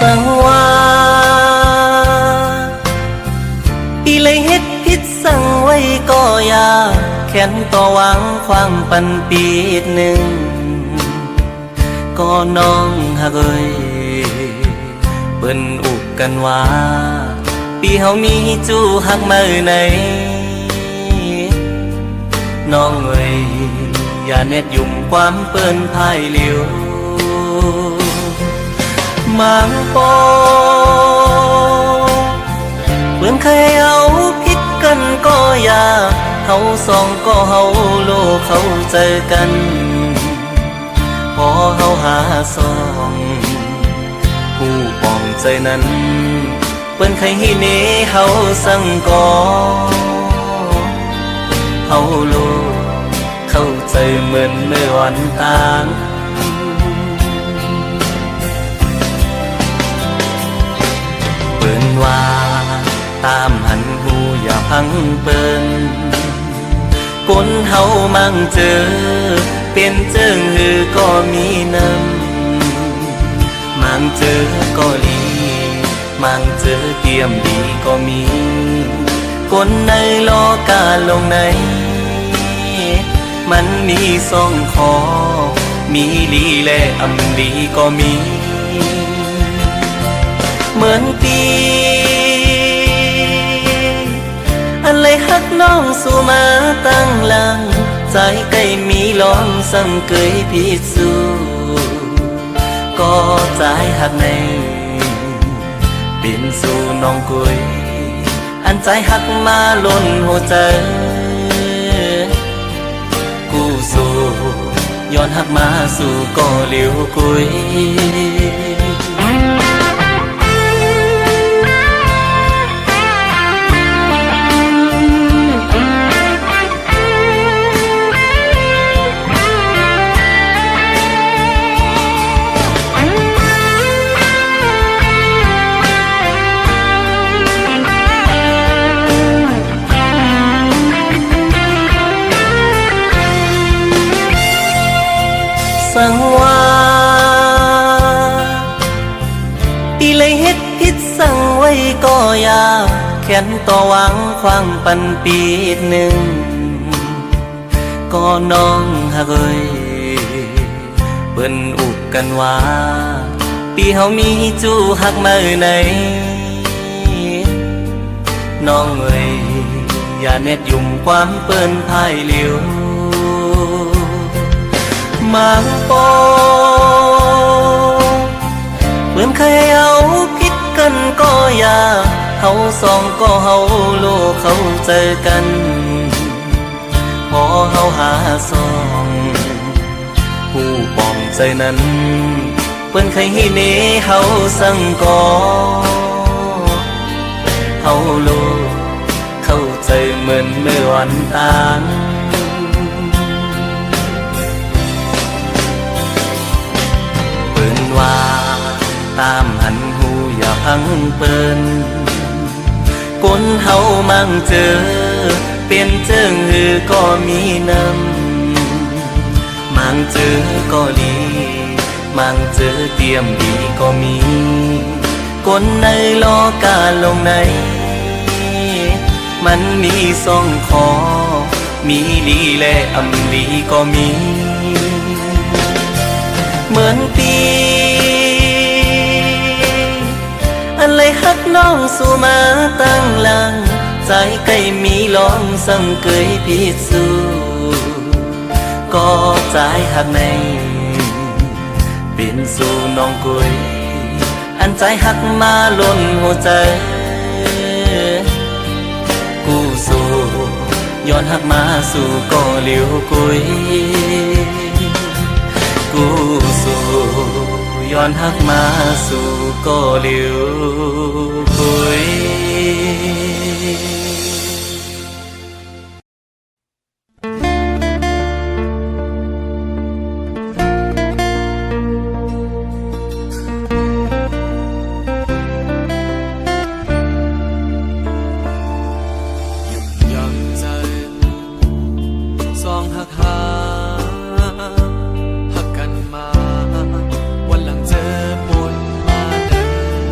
สังว่าอีเลยเฮ็ดผิดสั่งไว้ก็อย่าแค้นต่อหวังความปันปีดหนึ่งก็น้องหักเอ้ยเปิ้นอุกกันว่าปีเฮามีจู้หักมือไหนน้องเอ้ยอย่าเน็ดยุ่มความเปิ้นพายเหลียวมังโปเปิ้นเคยเอาผิดกันก็อย่าเฮาสองก็เฮาโลกเขาเจอกันพอเฮาหาสองผู้ปองใจนั้นเปิ้นเคยให้เนเฮาสั่งก่อเฮาโลกเข้าใจเหมือนเมื่อวันต่างเปิ้นว่าตามหันหูอย่าพังเปิ้นคนเฮามั่งเจอเป็นเจิงหือก็มีน้ำมั่งเจอก็ลีมั่งเจอเตรียมดีก็มีคนในโลกาลงในมันมีสองคอมีลีและอำลีก็มีเหมือนปีอันเลยฮักน้องสู่มาตั้งหลังใจใกล้มีล้อมสังเกยพิสูก็ใจฮักในเป็นสู่น้องกุยอันใจฮักมาล้นหัวใจกูสู่ย้อนฮักมาสู่ก็เหลียวกุยสังว่าอีเลยเฮ็ดผิดสั่งไว้ก็อย่าแค้นต่อหวังความปันปีดหนึ่งก็น้องหักเอ้ยเปิ้นอุกกันว่าปีเฮามีจู้หักมือไหนน้องเอ้ยอย่าเน็ดยุ่มความเปิ้นพายเหลียวมังโปเปิ้นเคยเอาผิดกันก็อย่าเฮาสองก็เฮาโลกเขาเจอกันพอเฮาหาสองผู้ปองใจนั้นเปิ้นเคยให้เนเฮาสั่งก่อเฮาโลกเข้าใจเหมือนเมื่อวันต่างว่าตามหันหูอย่าพังเปิ้นคนเฮามั่งเจอเป็นเจิงหือก็มีน้ำมั่งเจอก็ลีมั่งเจอเตรียมดีก็มีคนในโลกาลงในมันมีสองคอมีลีและอำลีก็มีเหมือนปีอันเลยฮักน้องสู่มาตั้งหลังใจใกล้มีล้อมสังเกยพิสูก็ใจฮักในเป็นสู่น้องกุยอันใจฮักมาล้นหัวใจกูสู่ย้อนฮักมาสู่ก็เหลียวกุยกูสู่ย้อนฮักมาสู่ก็เหลียวกุย วันหลังเจอปนมาเดิน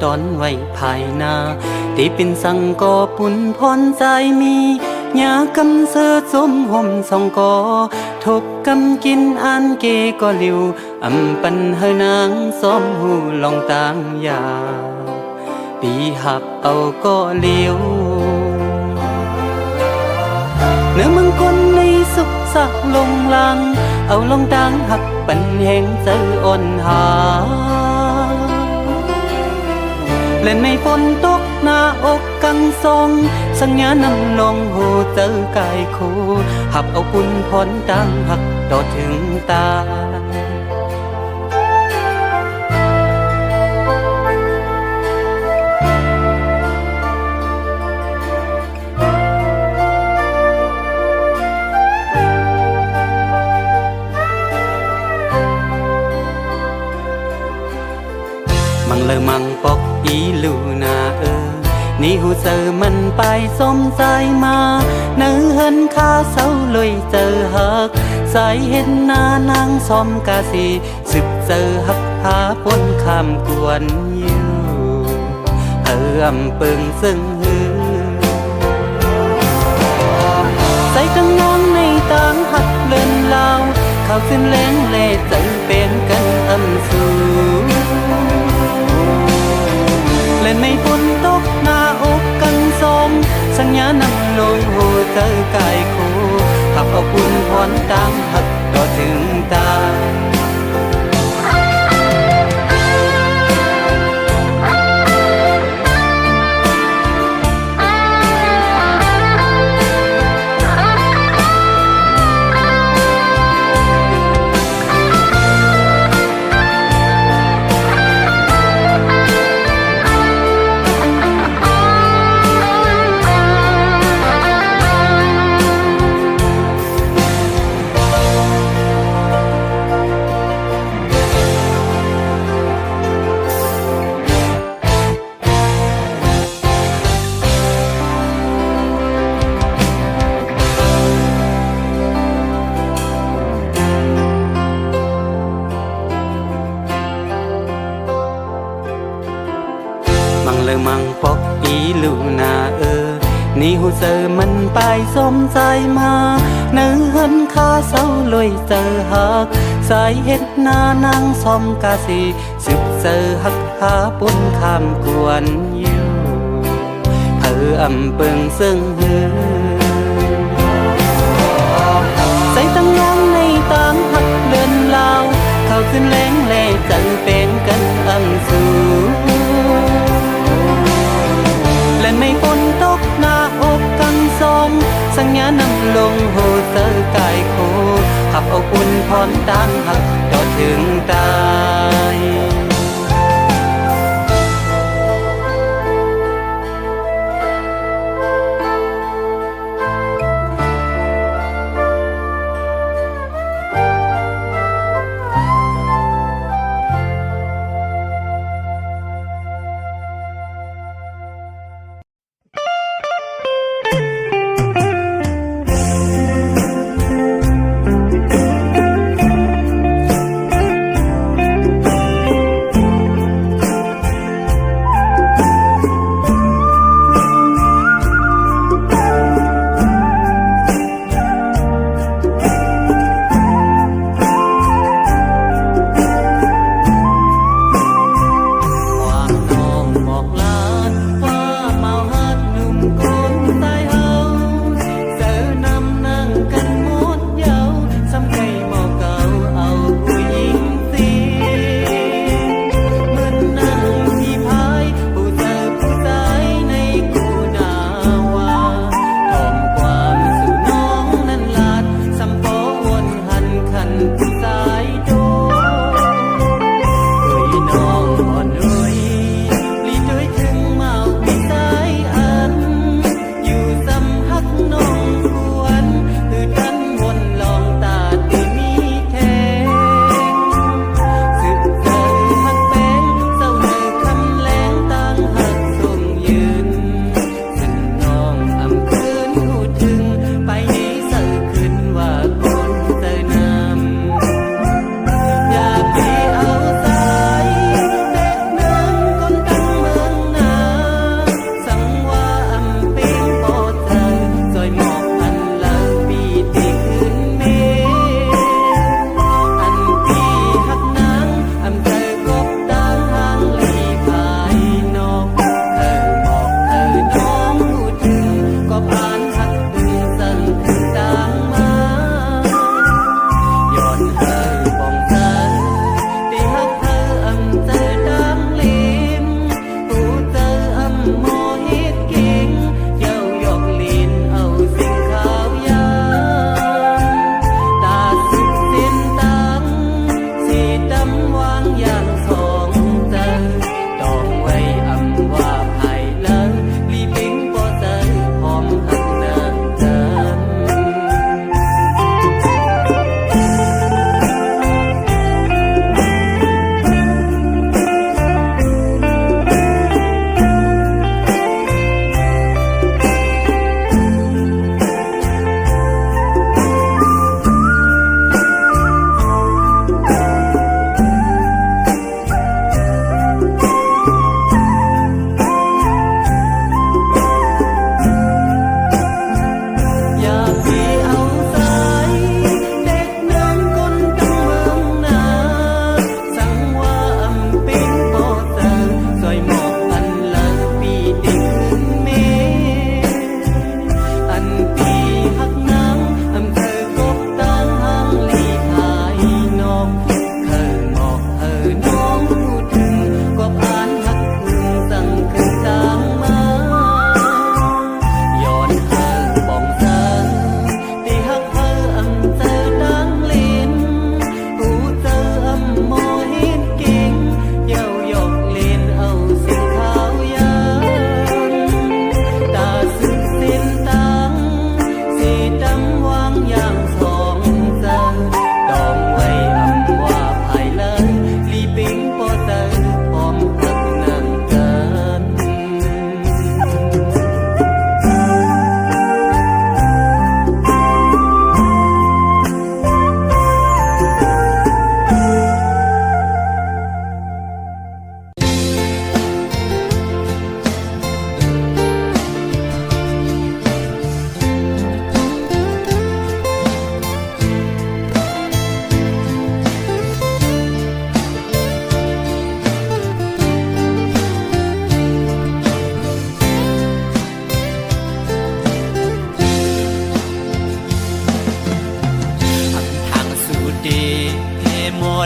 ตอนไว้ภายหน้าที่เป็นสังก่อปุ่นพรใจมียากำเสือสมห่มสองกอทบกำกินอันเกก็ลิวอำปันเฮนางซ้อมหูลองต่างยาปีหับเอาก็เลี้ยวเนื้อเมืองคนในสุขสักลงลังเอาลงดังหักปันแห่งเจออ่อนหาเล่นในฝนตกหน้าอกกังทรงสัญญานำลงหูเจอกายคู่หับเอาปุ่นพรดังหักต่อถึงตามังเลอมังปอกอีลูนานี่หูเจอมันไปสมใจมาเนื้อเฮินข้าเศร้าเลยเจอหักสายเห็นหน้านางซ้อมกาสีสืบเจอหักพาปนคำกวนอยู่เอิ่มเปิงซึ่งหือใส่ตั้งน้องในต่างหักเลินลาวเขาขึ้นแรงเล่เจอเป็นกันสูเล่นในฝนตกหน้าอกกันสมสัญญานำลงหูเจอกายคู่ขับเอาปุ่นพรดังหักต่อถึงตามังปอกอีลูนานี่หูเจอมันไปสมใจมาเนื้อเฮินข้าเศร้าลอยเจอหักสายเห็ดหน้านางซ้อมกาสีสืบเจอหักหาปนคำกวนอยู่เธออำเปิงซึ่งหือใส่ตั้งน้องในต่างหักเลินลาวเขาขึ้นแรงเล่เจอเป็นกันสูและไม่ฝนตกหน้าอกกังสมสัญญานำลงหูเจอกายคู่หับเอาปุ่นพรดังหักต่อถึงตาย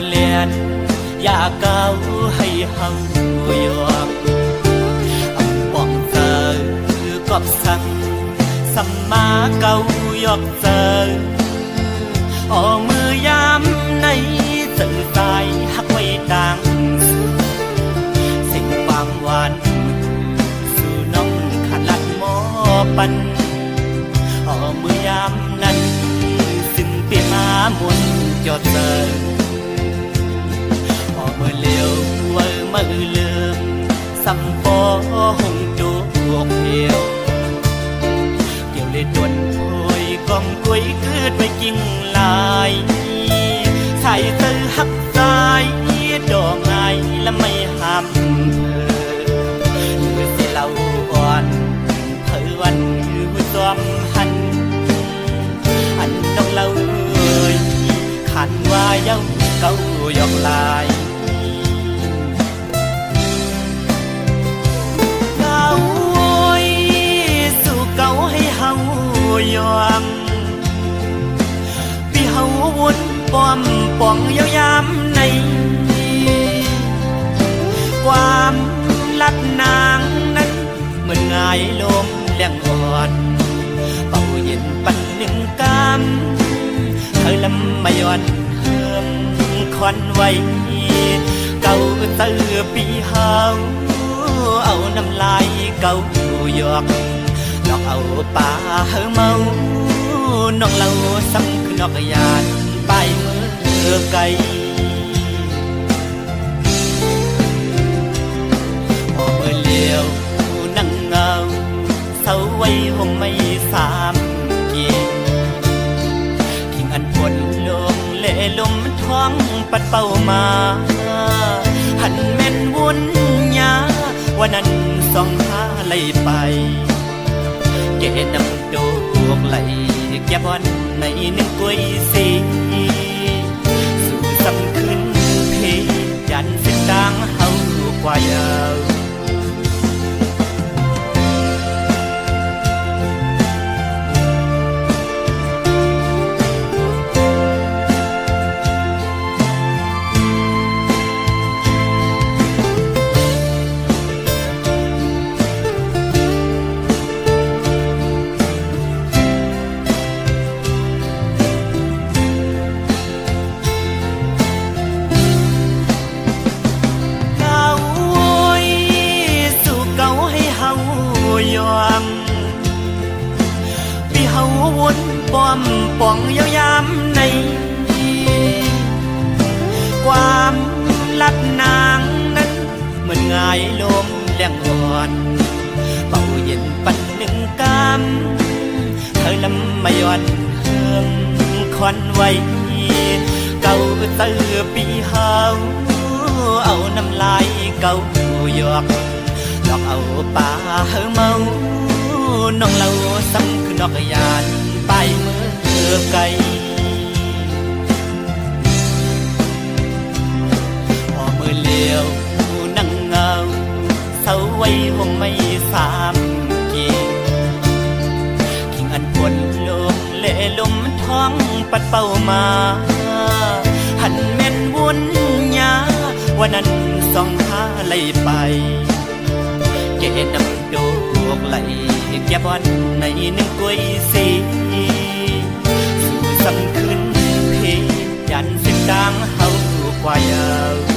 เลียนอยากเก้าให้เฮาหยอกอำป้องเจอกอบสั่งสัมมาเก้าหยอกเจออมือยามในสื่อสายหักไว้ต่างสิ่งความหวานสู่น้องขันลัดหมอปันมือยามนั้นซึ่งเปียมามุนจอดเจอมือเลี้ยวเวอมือเลื่อมสัมปอหงจูกเหี่ยวเกี่ยวเลยด่วนโอยกองกล้วยเกิดไว้กิ่งลายใส่ตื้อหักสายดอกไงและไม่ห้ามเมื่อสิเราอ่อนเผยวันคือซ้อมหันอันน้องเราขันว่าเย้าเก้าหยอกลายเก้าสู่เก้าให้เฮายอมพี่เฮาวนป้อมป้องยาวยามในความรักนางนั้นเหมือนง่ายลมแรงอ่อนเป่าเย็นปันหนึ่งกำเคยลำมาย้อนเฮิมควันไว้เก่าเตือปีเฮาเอาน้ำลายเก่าหยอกนอกเอาป่าเฮาเมาน้องเราซ้ำคือนอกยานไปมือไกลพอมือเลี้ยวนั่งเงาเศร้าไว้ห่มไม่สามกิ่งอันปวดลงเล่ลมท้องปัดเป่ามาหันแม่นวุ่นยาวันนั้นส่องหาไหลไปเกน้ำโดกไหลแก้บอนในหนึ่งกล้วยสีสู่ซ้ำขึ้นเพยันเส้นทางเฮากว่ายาวป้อมป้องยาวยามในความรักนางนั้นเหมือนง่ายลมแรงอ่อนเป่าเย็นปันหนึ่งกำเคยลำมาย้อนเฮิมควันไว้เก่าเตือปีเฮาเอาน้ำลายเก่าหยอกดอกเอาป่าเฮาเมาน้องเราซ้ำคือนอกยานไปมือไกลพอมือเลี้ยวนั่งเงาเศร้าไว้ห่มไม่สามกิ่งอันปวดลมเล่ลมท้องปัดเป่ามาหันแม่นวุ่นยาวันนั้นส่องหาไหลไปเกน้ำโดกไหลแก้บอนในหนึ่งกล้วยสีสู่ซ้ำขึ้นเพยันเส้นทางเฮากว่ายาว